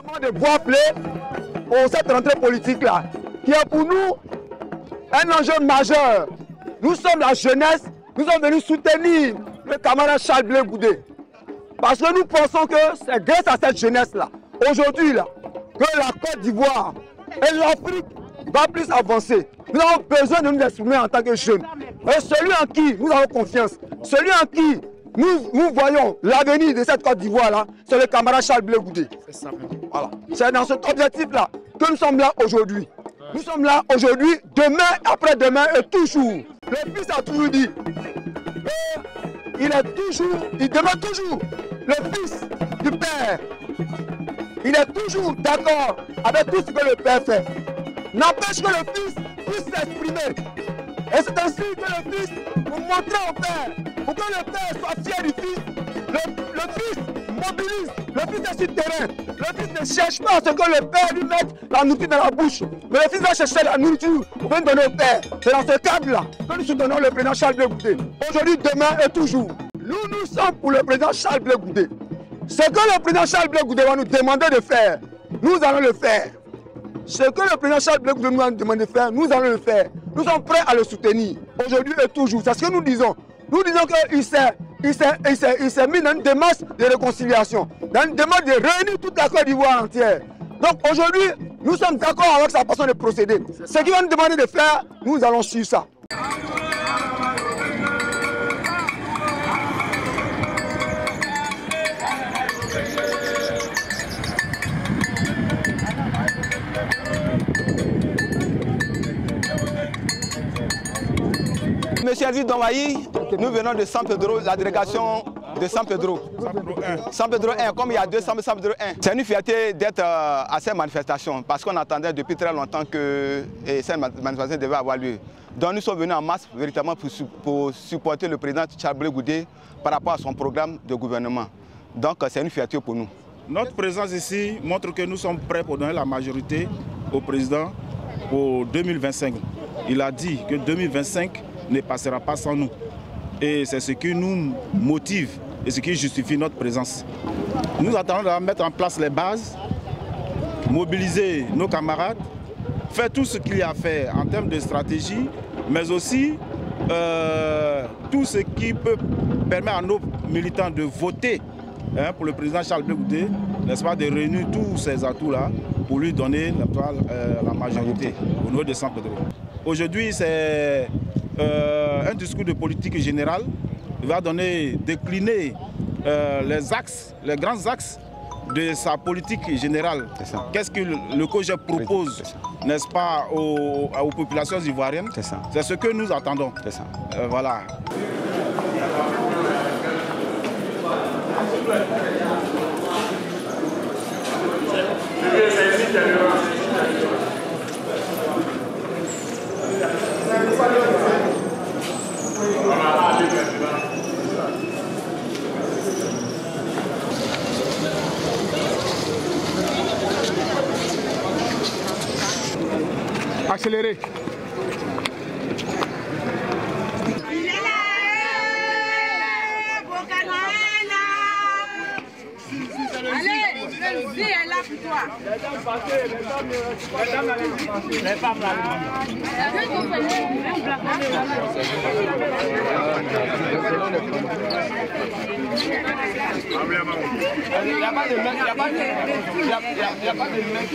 demande de bois play pour cette rentrée politique-là, qui est pour nous un enjeu majeur. Nous sommes la jeunesse, nous sommes venus soutenir le camarade Charles Blé Goudé. Parce que nous pensons que c'est grâce à cette jeunesse-là, aujourd'hui, là, que la Côte d'Ivoire et l'Afrique va plus avancer. Nous avons besoin de nous exprimer en tant que jeunes. Et celui en qui nous avons confiance, celui en qui nous voyons l'avenir de cette Côte d'Ivoire-là, c'est le camarade Charles Blé Goudé. Voilà. C'est dans cet objectif-là que nous sommes là aujourd'hui. Nous sommes là aujourd'hui, demain, après-demain et toujours. Le fils a toujours dit, il demeure toujours le fils du père. Il est toujours d'accord avec tout ce que le père fait. N'empêche que le fils puisse s'exprimer. Et c'est ainsi que le fils, pour montrer au père, pour que le père soit fier du fils, le fils mobilise, le fils est sur le terrain. Le fils ne cherche pas à ce que le père lui mette la nourriture dans la bouche. Mais le fils va chercher la nourriture pour venir donner au père. C'est dans ce cadre-là que nous soutenons le président Charles Blé Goudé. Aujourd'hui, demain et toujours. Nous sommes pour le président Charles Blé Goudé. Ce que le président Charles Blé Goudé va nous demander de faire, nous allons le faire. Ce que le président Charles Blé Goudé nous a demandé de faire, nous allons le faire. Nous sommes prêts à le soutenir. Aujourd'hui et toujours. C'est ce que nous disons. Nous disons qu'il s'est mis dans une démarche de réconciliation, dans une démarche de réunir toute la Côte d'Ivoire entière. Donc aujourd'hui, nous sommes d'accord avec sa façon de procéder. Ce qu'il va nous demander de faire, nous allons suivre ça. Monsieur Elvis Donwayi, nous venons de San Pedro, la délégation de San Pedro. San Pedro 1, comme il y a deux San Pedro 1. C'est une fierté d'être à cette manifestation parce qu'on attendait depuis très longtemps que cette manifestation devait avoir lieu. Donc nous sommes venus en masse véritablement pour supporter le président Charles Blé Goudé par rapport à son programme de gouvernement. Donc c'est une fierté pour nous. Notre présence ici montre que nous sommes prêts pour donner la majorité au président pour 2025. Il a dit que 2025 ne passera pas sans nous. Et c'est ce qui nous motive et ce qui justifie notre présence. Nous attendons de mettre en place les bases, mobiliser nos camarades, faire tout ce qu'il y a à faire en termes de stratégie, mais aussi tout ce qui peut permettre à nos militants de voter pour le président Charles Blé Goudé, n'est-ce pas, de réunir tous ces atouts-là pour lui donner la majorité au niveau de San Pedro. Aujourd'hui, c'est un discours de politique générale. Il va décliner les grands axes de sa politique générale. Qu'est-ce que le COJEP propose, n'est-ce pas, aux populations ivoiriennes? C'est ce que nous attendons. Voilà. Accélérez. Allez, elle est là pour toi. Les femmes là. Il n'y a pas de mec, il n'y a pas de mec.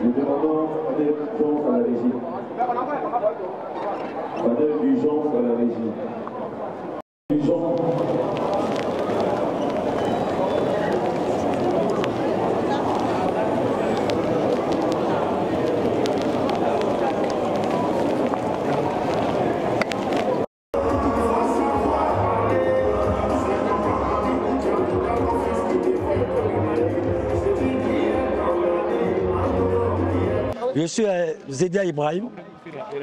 Nous demandons des urgences à la régie. Pas d'urgence à la régie. Urgence. Je suis Zédia Ibrahim,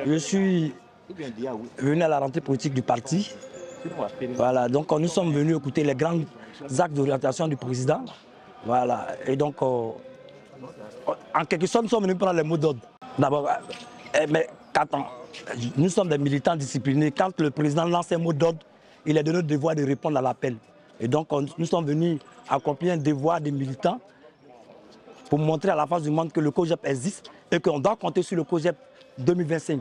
je suis venu à la rentrée politique du parti Voilà, donc nous sommes venus écouter les grands actes d'orientation du président. Voilà, et donc, en quelque sorte, nous sommes venus prendre les mots d'ordre. D'abord, mais nous sommes des militants disciplinés. Quand le président lance un mot d'ordre, il est de notre devoir de répondre à l'appel. Et donc, nous sommes venus accomplir un devoir des militants pour montrer à la face du monde que le COJEP existe et qu'on doit compter sur le COJEP 2025.